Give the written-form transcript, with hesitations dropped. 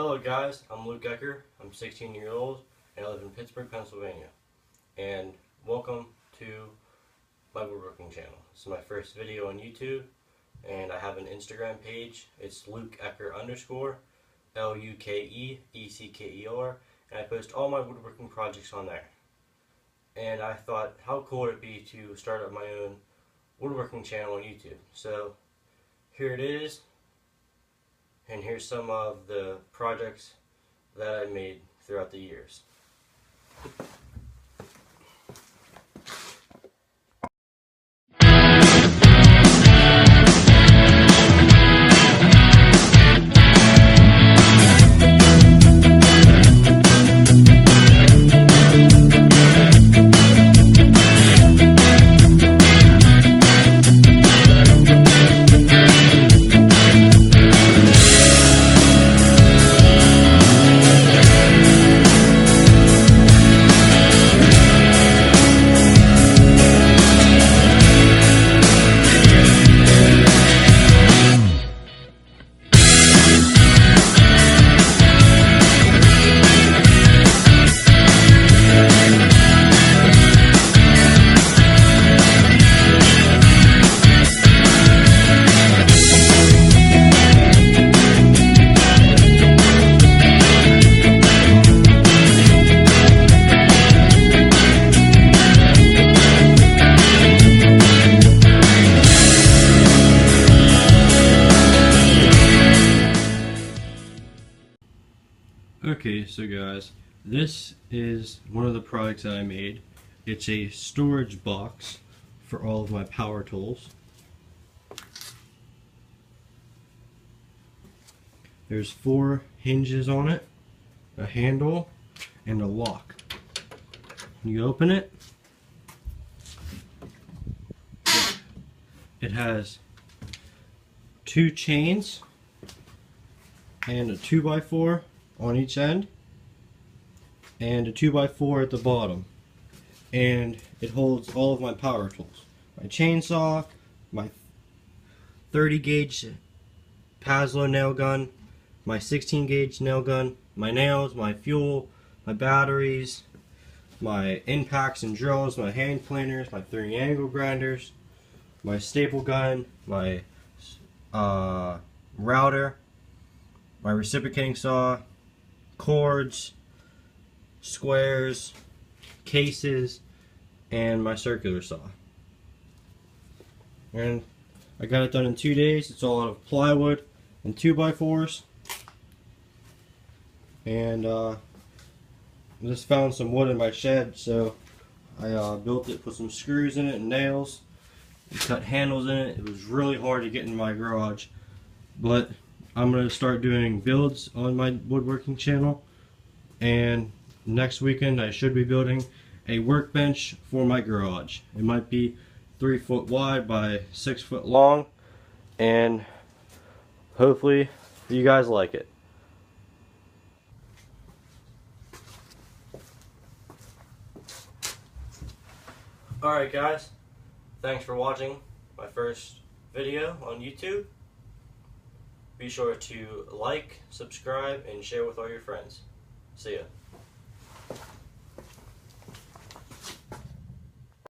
Hello guys, I'm Luke Ecker. I'm 16 years old and I live in Pittsburgh, Pennsylvania. And welcome to my woodworking channel. This is my first video on YouTube and I have an Instagram page. It's Luke Ecker _ LUKEECKER, and I post all my woodworking projects on there. And I thought, how cool would it be to start up my own woodworking channel on YouTube? So here it is, and here's some of the projects that I made throughout the years. Okay, so guys, this is one of the products that I made. It's a storage box for all of my power tools. There's 4 hinges on it, a handle, and a lock. You open it, it has 2 chains and a 2x4 on each end and a 2x4 at the bottom, and it holds all of my power tools, my chainsaw, my 30 gauge Paslow nail gun, my 16 gauge nail gun, my nails, my fuel, my batteries, my impacts and drills, my hand planers, my 30 angle grinders, my staple gun, my router, my reciprocating saw, cords, squares, cases, and my circular saw. And I got it done in 2 days. It's all out of plywood and 2x4s. And I just found some wood in my shed, so I built it, put some screws in it and nails, and cut handles in it. It was really hard to get in my garage, but I'm going to start doing builds on my woodworking channel, and next weekend I should be building a workbench for my garage. It might be 3 foot wide by 6 foot long, and hopefully you guys like it. Alright guys, thanks for watching my first video on YouTube. Be sure to like, subscribe, and share with all your friends. See ya.